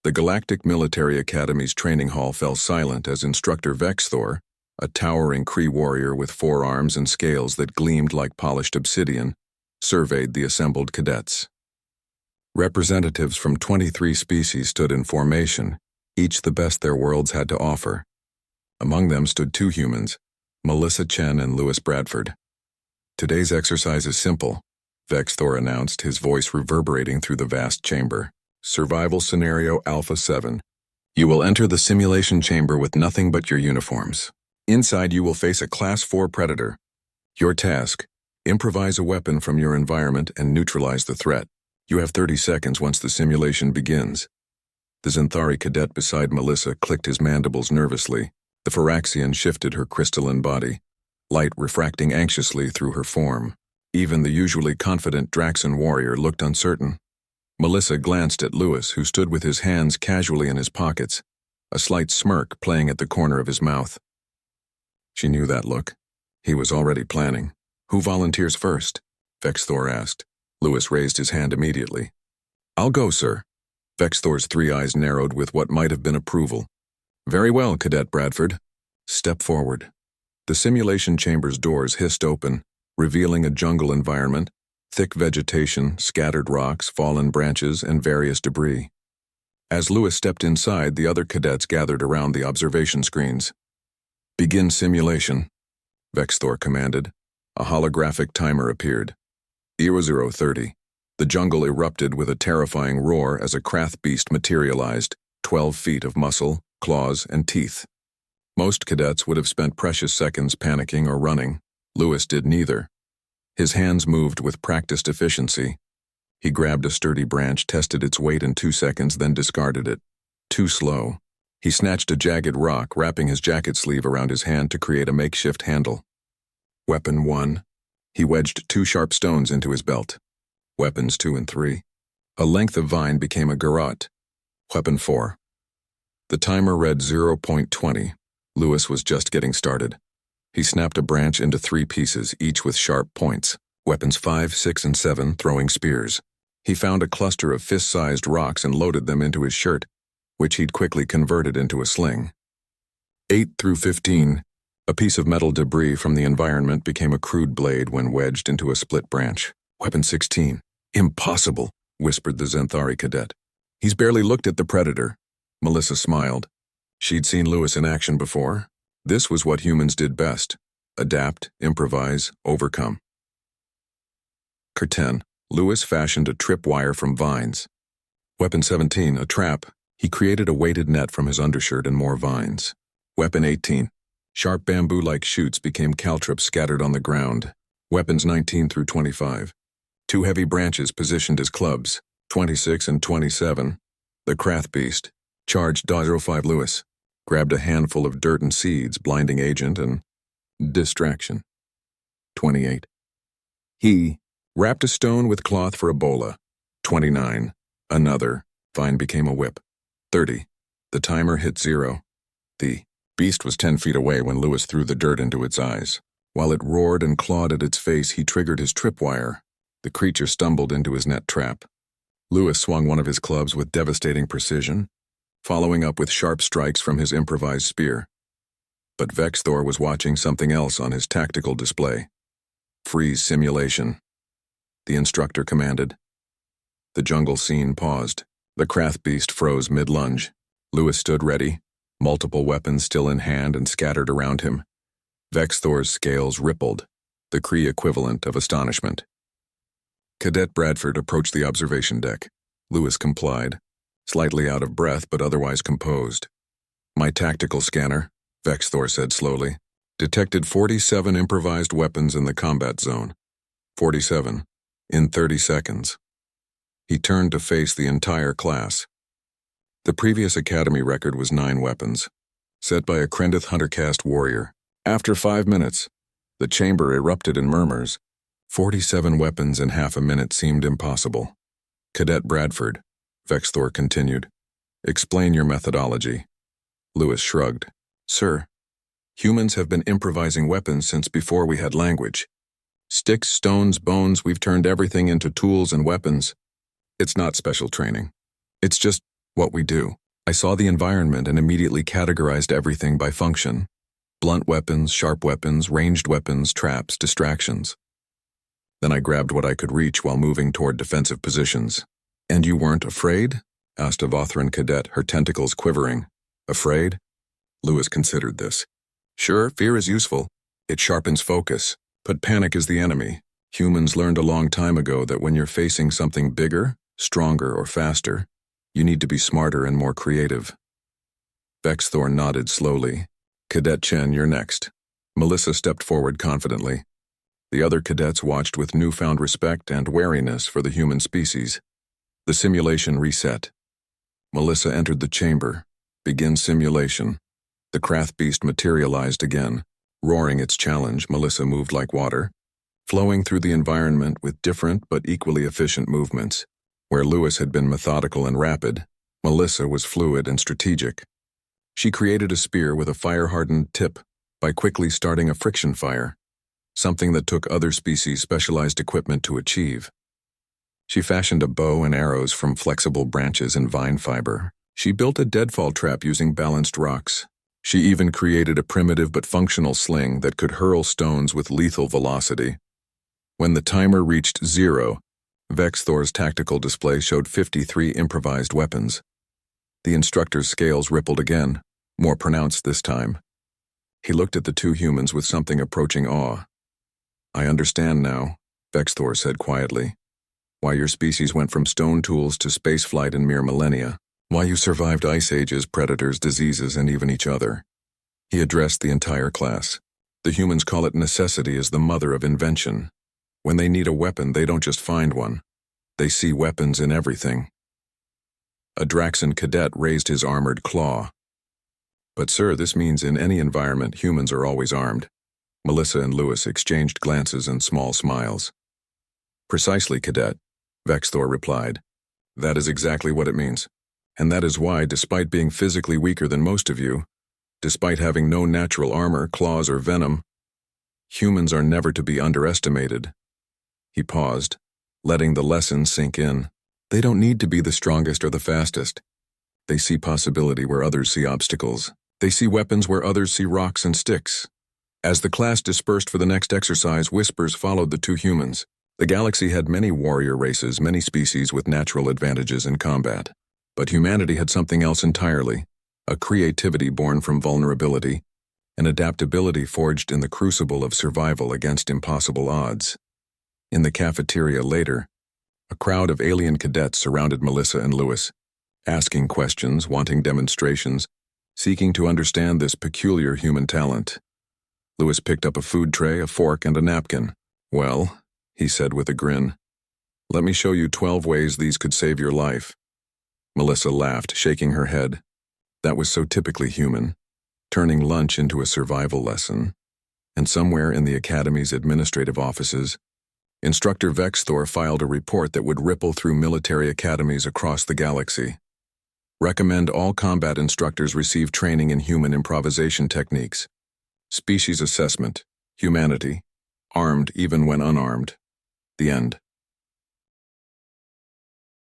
The Galactic Military Academy's training hall fell silent as Instructor Vexthor, a towering Kree warrior with forearms and scales that gleamed like polished obsidian, surveyed the assembled cadets. Representatives from 23 species stood in formation, each the best their worlds had to offer. Among them stood two humans, Melissa Chen and Louis Bradford. "Today's exercise is simple," Vexthor announced, his voice reverberating through the vast chamber. "Survival Scenario Alpha 7. You will enter the simulation chamber with nothing but your uniforms. Inside you will face a Class 4 predator. Your task: improvise a weapon from your environment and neutralize the threat. You have 30 seconds once the simulation begins." The Xanthari cadet beside Melissa clicked his mandibles nervously. The Phyraxian shifted her crystalline body, light refracting anxiously through her form. Even the usually confident Draxan warrior looked uncertain. Melissa glanced at Louis, who stood with his hands casually in his pockets, a slight smirk playing at the corner of his mouth. She knew that look. He was already planning. "Who volunteers first?" Vexthor asked. Louis raised his hand immediately. "I'll go, sir." Vexthor's three eyes narrowed with what might have been approval. "Very well, Cadet Bradford. Step forward." The simulation chamber's doors hissed open, revealing a jungle environment, thick vegetation, scattered rocks, fallen branches, and various debris. As Louis stepped inside, the other cadets gathered around the observation screens. "Begin simulation," Vexthor commanded. A holographic timer appeared. 0030. The jungle erupted with a terrifying roar as a Krath beast materialized, 12 feet of muscle, claws, and teeth. Most cadets would have spent precious seconds panicking or running. Louis did neither. His hands moved with practiced efficiency. He grabbed a sturdy branch, tested its weight in 2 seconds, then discarded it. Too slow. He snatched a jagged rock, wrapping his jacket sleeve around his hand to create a makeshift handle. Weapon 1. He wedged 2 sharp stones into his belt. Weapons 2 and 3. A length of vine became a garrote. Weapon 4. The timer read 0.20. Louis was just getting started. He snapped a branch into 3 pieces, each with sharp points. Weapons 5, 6, and 7, throwing spears. He found a cluster of fist-sized rocks and loaded them into his shirt, which he'd quickly converted into a sling. 8 through 15. A piece of metal debris from the environment became a crude blade when wedged into a split branch. Weapon 16. "Impossible," whispered the Xanthari cadet. "He's barely looked at the predator." Melissa smiled. She'd seen Louis in action before. This was what humans did best: adapt, improvise, overcome. Curtain. Louis fashioned a tripwire from vines. Weapon 17, a trap. He created a weighted net from his undershirt and more vines. Weapon 18. Sharp bamboo-like shoots became caltrops scattered on the ground. Weapons 19 through 25. 2 heavy branches positioned as clubs. 26 and 27. The Krath beast charged 05 Louis. Grabbed a handful of dirt and seeds, blinding agent, and distraction. 28. He wrapped a stone with cloth for a bola. 29. Another. Vine became a whip. 30. The timer hit 0. The beast was 10 feet away when Louis threw the dirt into its eyes. While it roared and clawed at its face, he triggered his tripwire. The creature stumbled into his net trap. Louis swung one of his clubs with devastating precision, following up with sharp strikes from his improvised spear. But Vexthor was watching something else on his tactical display. "Freeze simulation," the instructor commanded. The jungle scene paused. The Krath beast froze mid-lunge. Louis stood ready, multiple weapons still in hand and scattered around him. Vexthor's scales rippled, the Kree equivalent of astonishment. Cadet Bradford approached the observation deck. Louis complied, slightly out of breath but otherwise composed. "My tactical scanner," Vexthor said slowly, "detected 47 improvised weapons in the combat zone. 47. In 30 seconds. He turned to face the entire class. The previous academy record was 9 weapons, set by a Krendith hunter caste warrior. After 5 minutes, the chamber erupted in murmurs. 47 weapons in half a minute seemed impossible. "Cadet Bradford," Vexthor continued, "explain your methodology." Louis shrugged. "Sir, humans have been improvising weapons since before we had language. Sticks, stones, bones, we've turned everything into tools and weapons. It's not special training. It's just What we do. I saw the environment and immediately categorized everything by function. Blunt weapons, sharp weapons, ranged weapons, traps, distractions. Then I grabbed what I could reach while moving toward defensive positions. "And you weren't afraid?" asked a Vothran cadet, her tentacles quivering. "Afraid?" Lewis considered this. "Sure, fear is useful. It sharpens focus, but panic is the enemy. Humans learned a long time ago that when you're facing something bigger, stronger, or faster, you need to be smarter and more creative." Vexthor nodded slowly. "Cadet Chen, you're next." Melissa stepped forward confidently. The other cadets watched with newfound respect and wariness for the human species. The simulation reset. Melissa entered the chamber. "Begin simulation." The Krath beast materialized again. Roaring its challenge, Melissa moved like water, flowing through the environment with different but equally efficient movements. Where Lewis had been methodical and rapid, Melissa was fluid and strategic. She created a spear with a fire-hardened tip by quickly starting a friction fire, something that took other species' specialized equipment to achieve. She fashioned a bow and arrows from flexible branches and vine fiber. She built a deadfall trap using balanced rocks. She even created a primitive but functional sling that could hurl stones with lethal velocity. When the timer reached 0, Vexthor's tactical display showed 53 improvised weapons. The instructor's scales rippled again, more pronounced this time. He looked at the two humans with something approaching awe. "I understand now," Vexthor said quietly, "why your species went from stone tools to spaceflight in mere millennia. Why you survived ice ages, predators, diseases, and even each other." He addressed the entire class. "The humans call it necessity is the mother of invention. When they need a weapon, they don't just find one. They see weapons in everything." A Draxan cadet raised his armored claw. "But sir, this means in any environment, humans are always armed." Melissa and Lewis exchanged glances and small smiles. "Precisely, cadet," Vexthor replied. "That is exactly what it means. And that is why, despite being physically weaker than most of you, despite having no natural armor, claws, or venom, humans are never to be underestimated." He paused, letting the lesson sink in. They don't need to be the strongest or the fastest. They see possibility where others see obstacles. They see weapons where others see rocks and sticks. As the class dispersed for the next exercise, whispers followed the two humans. The galaxy had many warrior races, many species with natural advantages in combat. But humanity had something else entirely, a creativity born from vulnerability, an adaptability forged in the crucible of survival against impossible odds. In the cafeteria later, a crowd of alien cadets surrounded Melissa and Lewis, asking questions, wanting demonstrations, seeking to understand this peculiar human talent. Lewis picked up a food tray, a fork, and a napkin. "Well," he said with a grin, "let me show you 12 ways these could save your life." Melissa laughed, shaking her head. That was so typically human, turning lunch into a survival lesson. And somewhere in the Academy's administrative offices, Instructor Vexthor filed a report that would ripple through military academies across the galaxy. Recommend all combat instructors receive training in human improvisation techniques. Species assessment, humanity, armed even when unarmed. The end.